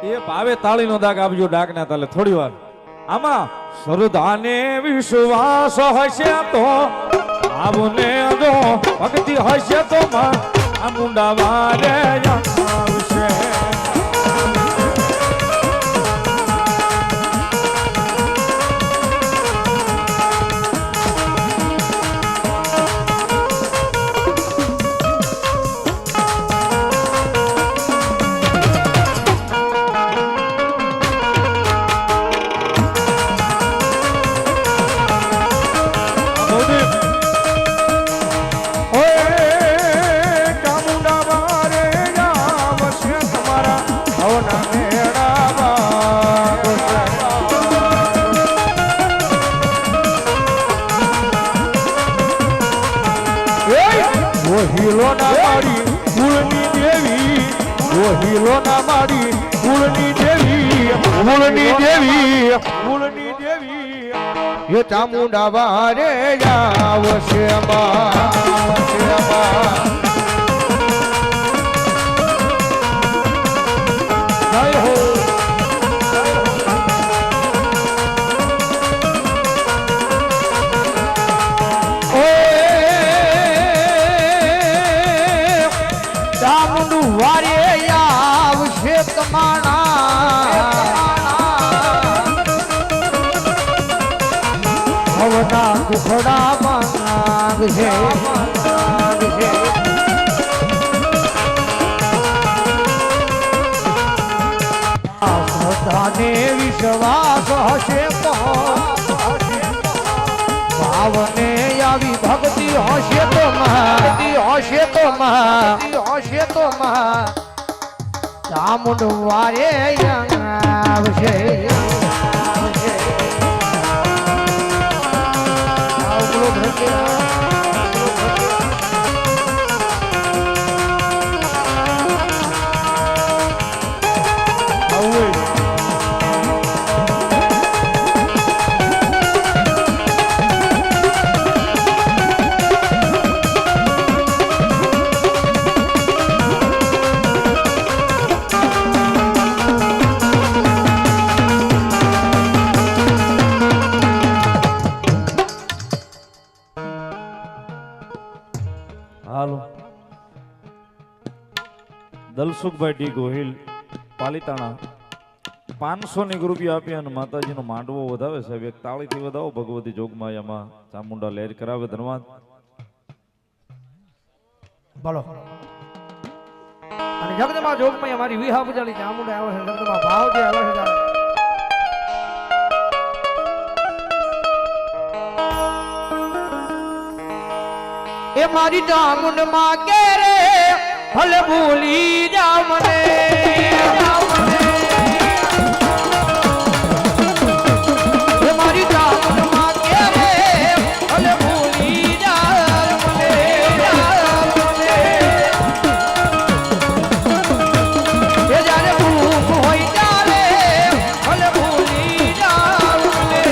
એ ભાવે તાળીનો દાગ આપજો ડાકના તાલે થોડી વાર આમાં શ્રદ્ધાને વિશ્વાસ હશે તો આવને જો ભક્તિ હશે તો આ મુંડા વારે આવશે હીલો ના મારી કુળની દેવી હીલો ના મારી કુળની દેવી એ ચામુંડા વારે આવશે દુખડા માંગ છે શ્રદ્ધાને વિશ્વાસ હશે તો ભાવને આવી ભક્તિ હશે તો ચામુંડ વારે આવશે દલસુખભાઈ ડી ગોહિલ પાલિતાણા 500 ની રૂપિયા આપી અને માતાજીનો માંડવો વધાવે સાહેબ એક તાળીથી વધાવો ભગવતી જોગમાયામાં ચામુંડા લહેર કરાવે ધન્યવાદ બોલો અને જગદમાં જોગમાયા મારી વિહા પૂજાની ચામુંડા આવે છે જગદમાં ભાવ જે આવે છે એ મારી ચામુંડ માં કે રે ભલે ભૂલી જા મને મારી ચામુંડ માં કે રે ભલે ભૂલી જા મને એ જ્યારે ભૂખ હોય ત્યારે ભલે ભૂલી જા મને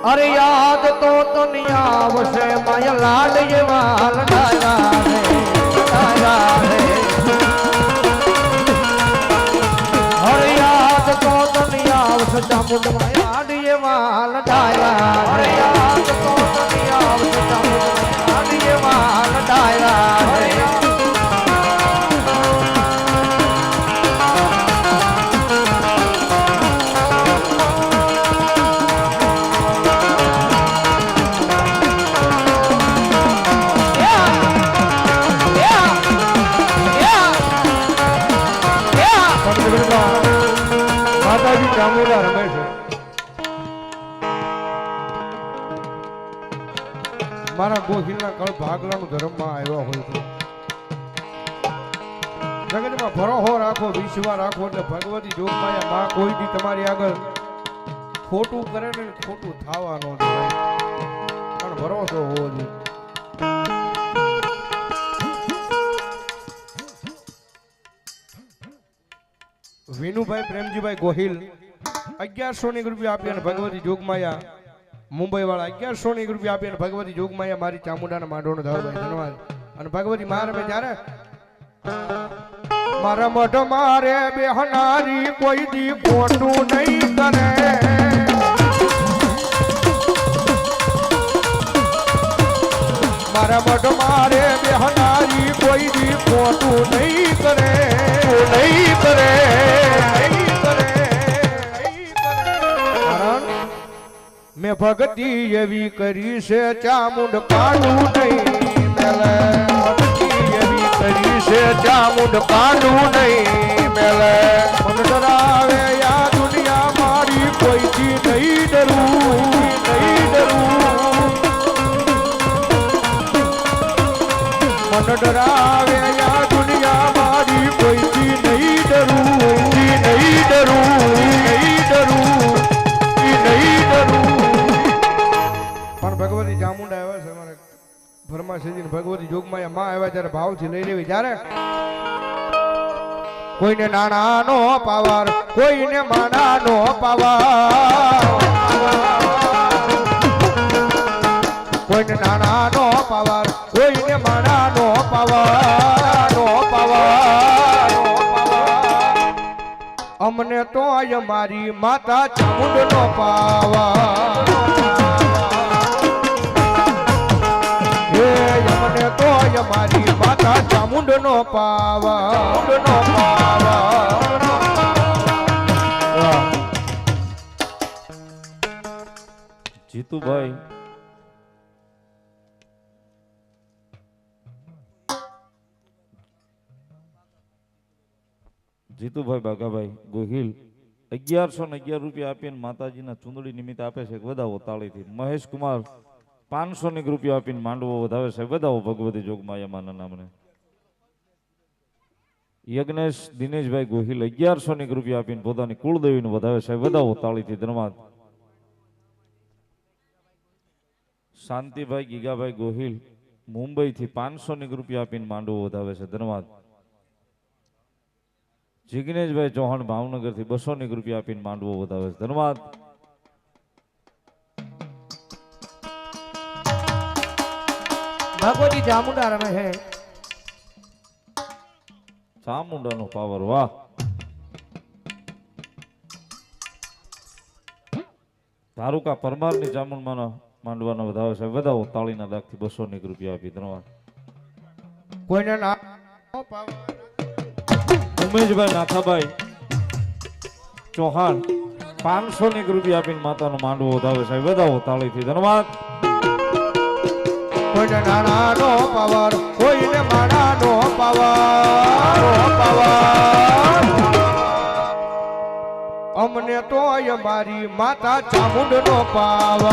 અરે યાદ તો તને આવશે માયા લાડ જેવા લડાયા રે અરે યાદ તો તને આવશે ચામુંડ માયા લાડ જેવા લડાયા અરે યાદ તો તને આવશે ચામુંડ લાડ જેવા લડાયા રે માતાજી ચામુંડા રમે છે મારા ગોહિલના કળ ભાગલાનું ધર્મમાં આવ્યા હોય તો જગતમાં ભરોહો રાખો, વિશ્વાસ રાખો એટલે ભગવતી જોગમાયા માં કોઈ દી તમારી આગળ ખોટું કરે ને ખોટું થવાનું પણ ભરોસો હોવો જોઈએ. વિનુભાઈ પ્રેમજીભાઈ ગોહિલ 1100 રૂપિયા આપી અને ભગવતી જોગમાયા મુંબઈ વાળા 1100 રૂપિયા આપી અને ભગવતી જોગમાયા મારી ચામુંડાના માંડોનો ધાવભાઈ ધન્યવાદ. અને ભગવતી મારે મેં જ્યારે મારા મઢ મારે બેહનારી કોઈ દી ખોટું નહીં કરે. મારા મઢ મારે બેહનારી કોઈ દી ખોટું નહીં કરે, નહીં કરે, નહીં કરે. કારણ મેં ભક્તિ એવી કરી છે ચામુંડ કાઢું નહીં મેલે. એવી કરી છે ચામુંડ કાઢું નહીં મેલે. મન ડરાવે આ દુનિયા મારી કોઈથી નહીં ડરું, નહીં ડરું. મન ડરાવે આ દુનિયા મારી કોઈથી નહીં ડરું, નહીં ડરું, નહીં ડરું, નહીં ડરું. પણ ભગવતી ચામુંડા આવ્યા છે અમારે ભરમાશજી ભગવતી જોગમાયા માં આવ્યા ત્યારે ભાવથી લઈ લેવી. જ્યારે કોઈને નાના નો પાવાર, કોઈને માના નો પાવાર, કોઈને નાના નો પાવાર, કોઈને માના નો પાવાર, નો પાવાર, નો પાવાર. અમને તો અમારી માતા ચામુંડ નો પાવાર. અમને તો અમારી માતા ચામુંડ નો પાવા, નો પાવા. જીતુભાઈ બાગાભાઈ ગોહિલ 1111 રૂપિયા આપીને માતાજીના ચુંદડી નિમિત્તે આપે છે. વધાવો તાળીથી. મહેશ કુમાર 500 રૂપિયા આપીને માંડવો વધાવે છે. વધાવો ભગવતી જોગમાયા માના નામને. યજ્ઞેશ દિનેશભાઈ ગોહિલ 1100 રૂપિયા આપીને પોતાની કુળદેવીનું વધાવે છે. વધાવો તાળીથી. ધન્યવાદ. શાંતિભાઈ ગીગાભાઈ ગોહિલ મુંબઈથી 500 રૂપિયા આપીને માંડવો વધાવે છે. ધન્યવાદ. જિગ્નેશભાઈ ચૌહાણ ભાવનગરથી 200 રૂપિયા આપીને માંડવો વધાવે છે. ધન્યવાદ. ભગવતી ચામુંડા રમે છે. ચામુંડાનો પાવર, વાહ. ધારુકા પરમારની ચામુંડમાના માંડવાના વધાવે છે. વધાવો તાળીના દાગથી 200 રૂપિયા આપી. ધન્યવાદ. કોઈને ના ઉમેશભાઈ નાથાભાઈ ચૌહાણ 500 રૂપિયા આપીને માતાનો માંડવો વધાવે છે. વધાવો તાળીથી. ધન્યવાદ. કોઈને નાના નો પાવર, કોઈને માના નો પાવર. અમને તો અમારી માતા ચામુંડ નો પાવર.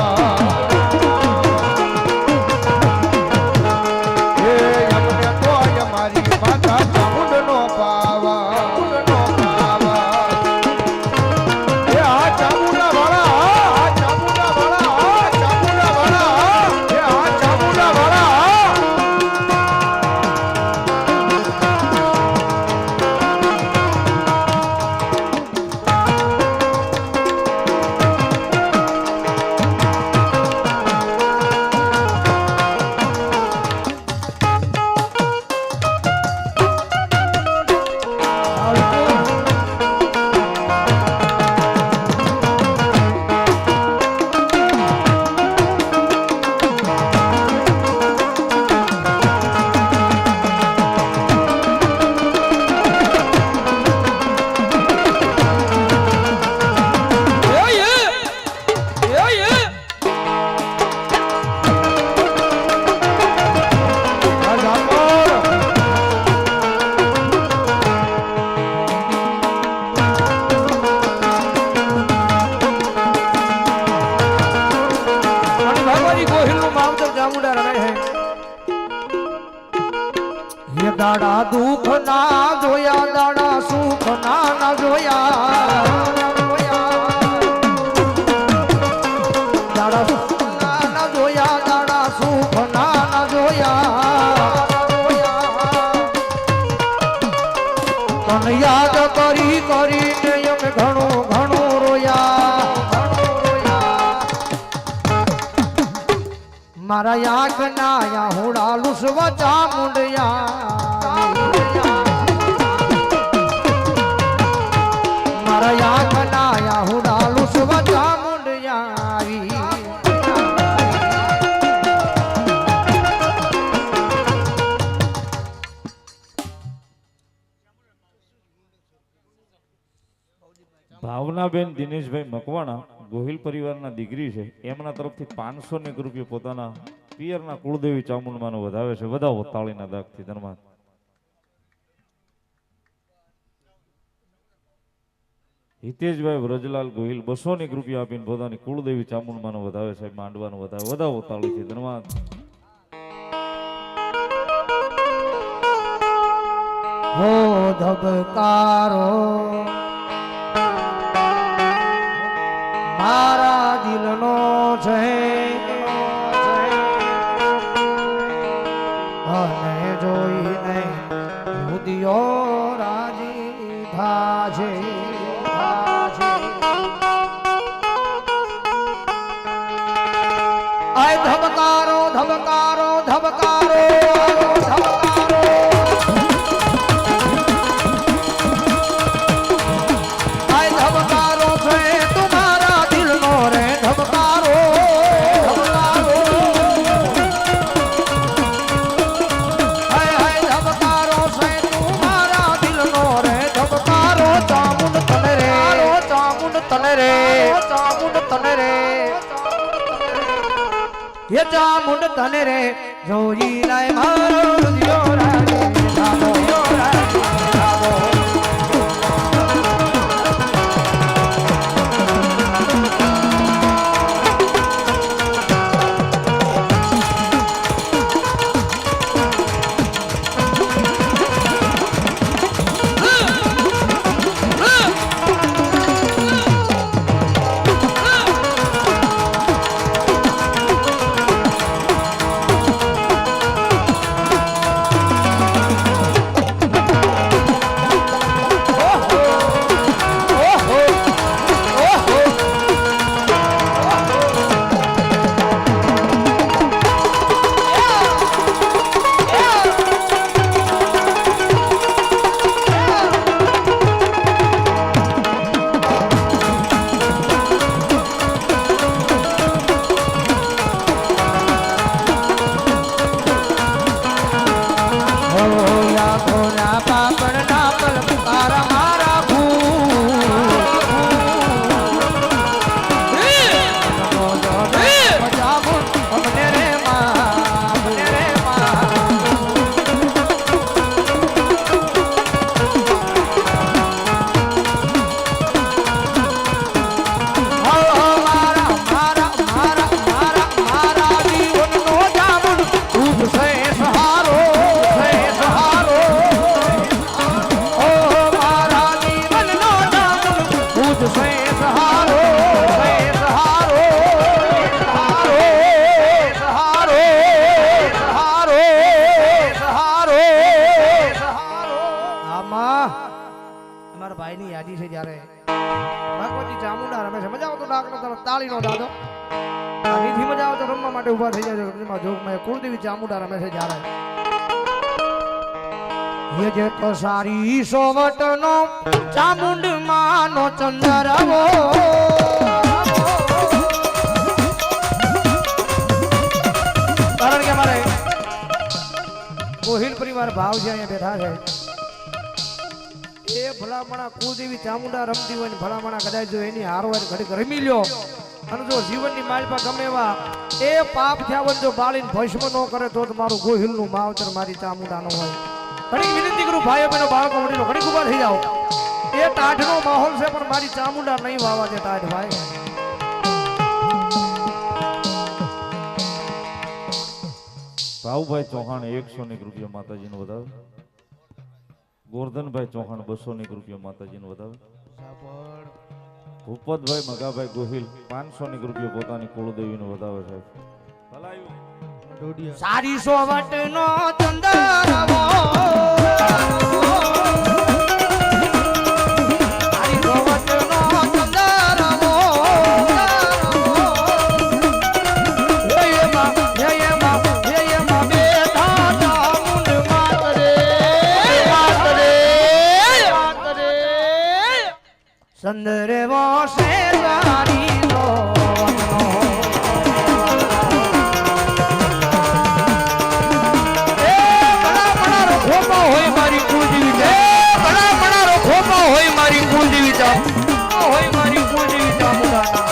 અમને તો અમારી માતા ચામુંડ નો પાવર. તને યાદ કરી કરીને અમે ઘણું ઘણું રોયા મારા યાક ના યા હુડા લુસવા ચામુંડિયા મારા યાક ના યા હુડા લુસવા ચામુંડિયા ભાવનાબેન દિનેશભાઈ મકવાણા ગોહિલ પરિવારના દીકરી છે એમના તરફથી 500 રૂપિયા પોતાના પિયરના કુળદેવી ચામુંડમાનો વધાવે છે વધાવો તાળીના દાગથી ધન્યવાદ. હિતેશભાઈ વ્રજલાલ ગોહિલ 200 રૂપિયા આપીને પોતાની કુળદેવી ચામુંડમાનો વધાવે છે માંડવાનો વધાવે વધાવો તાળીથી ધન્યવાદ. હો ધબકારો મારા દિલનો છે અને જોઈને રુદિયો રાજી થાશે આય ધબકારો ધબકારો ધબકારો ધબકારો આય ધબકારો છે તમારા દિલનો રે ધબકારો ધબકારો હાય હાય ધબકારો છે તમારા દિલનો રે ધબકારો ચામુંડ તને રે ચામુંડ તને રે ચામુંડ તને રે ये चामुंड तने रे जोई लाए मारो दियो राजे रामो दियो राजे रामो તાળીનો દાદો નીતિ મજા આવે તો રમવા માટે ઊભા થઈ જાય છે જોગમાં કુળદેવી ચામુંડા રમે છે જ્યારે ये जे तो सारी सोवट नो चामुंड मानो चंद्रवो कारण के हमारे गोहिल परिवार भाव છે અહીંયા બેઠા છે એ ભલામણા કુળદેવી ચામુંડા રમતી હોય ને ભલામણા કદાચ જો એની હારવાર ઘડીક રમી લ્યો અને જો જીવનની માલપા ગમે એવા એ પાપ થયા જો બાળીને ભસ્મ ન કરે તો તમારું ગોહિલનું માવતર મારી ચામુંડા નો હોય ઘણી વિનંતી કરું ભાઈઓ બહેનો બાળકો વડીલો ઘણી ઉભા થઈ જાઓ એ ટાઢનો માહોલ છે પણ મારી ચામુંડા નહીં વાવા દે ટાઢ ભાઈ ભાઉભાઈ ચૌહાણ 100 રૂપિયા માતાજીનો વધાવે ગોરધનભાઈ ચૌહાણ 200 રૂપિયા માતાજીનો વધાવે ભૂપતભાઈ મગાભાઈ ગોહિલ 500 રૂપિયા પોતાની કુળદેવીનો વધાવે છે સારી સોવટ નો ચંદરવો ચંદ્રવો છે જાણીનો હોય મારી કુળદેવી હોય મારી કુળદેવી ચામુંડાના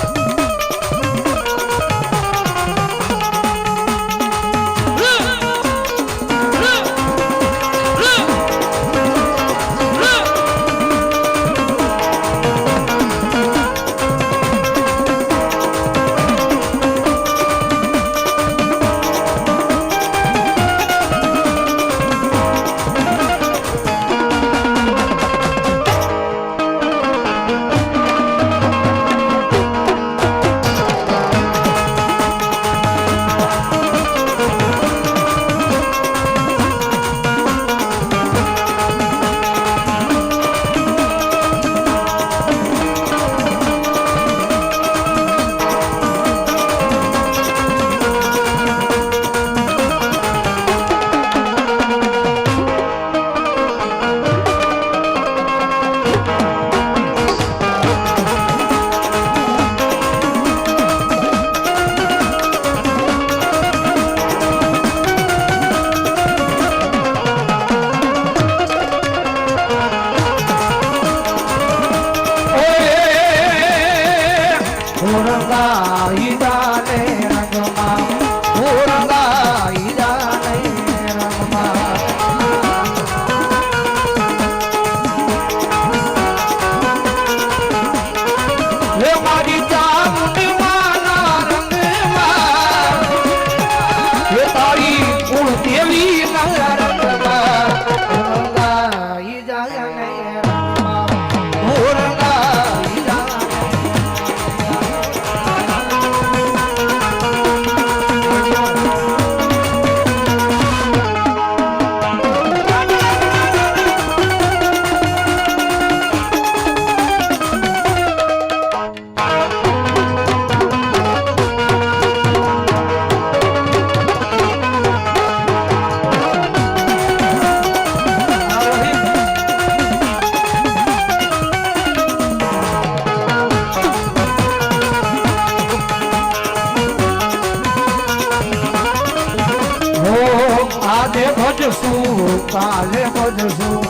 કાલે ભજશું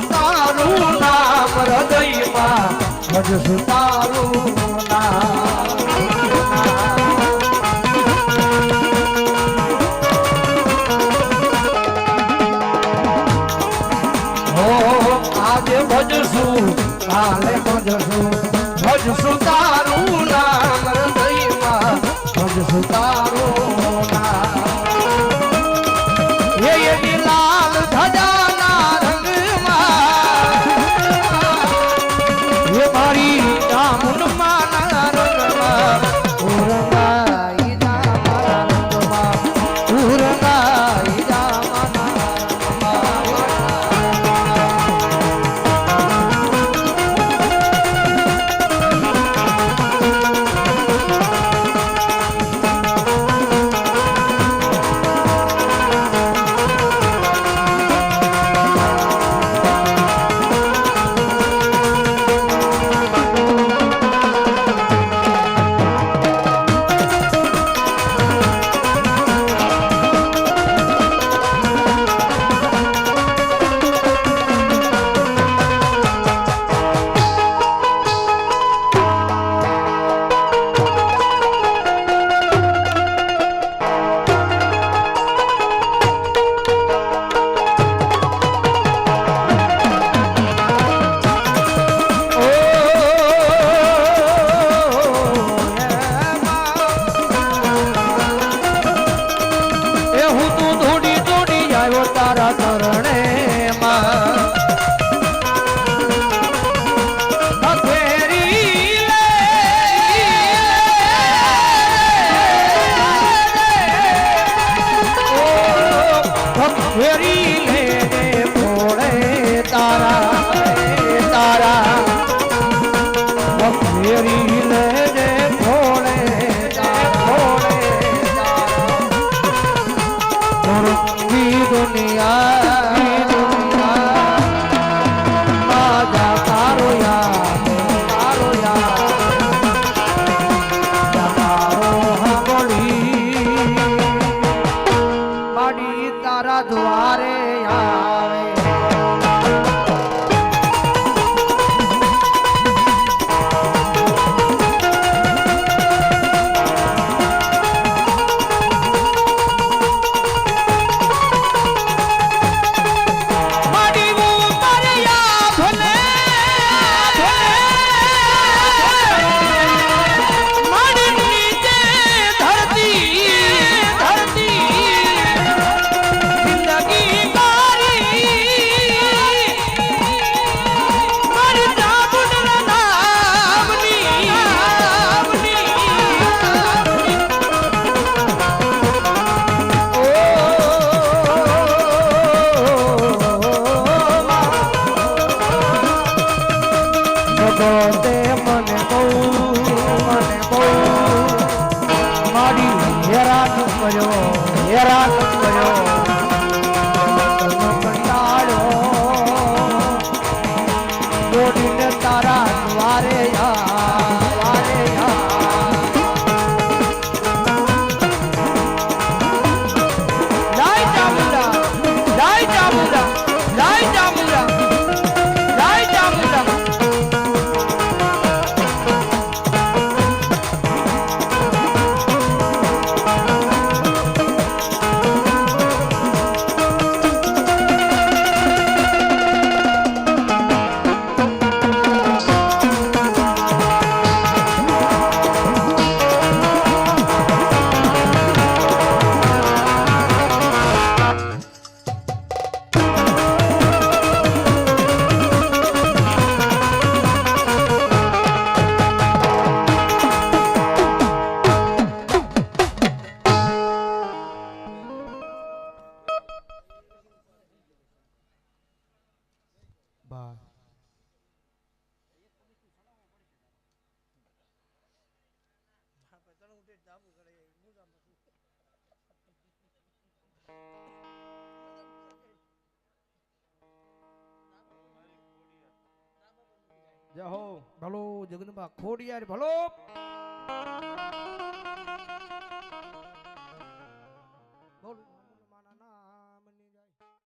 તારું નામ હૃદયમાં ભજશું તારું નામ આજે ભજશું કાલે ભજશું તારું નામ હૃદયમાં ભજશું તારું નામ લાલ ધજાના રંગમાં એ મારી ચામુંડમાના રંગમાં ઉરંગાઈ જા મારા રંગમાં ઉરંગાઈ જા મારા રંગમાં તો તે મને બહુ મારી હેરાન કર્યો તને કંટાળ્યો દોડીને તારા દ્વારે જય હો ભલો જગદંબા ખોડિયાર ભલો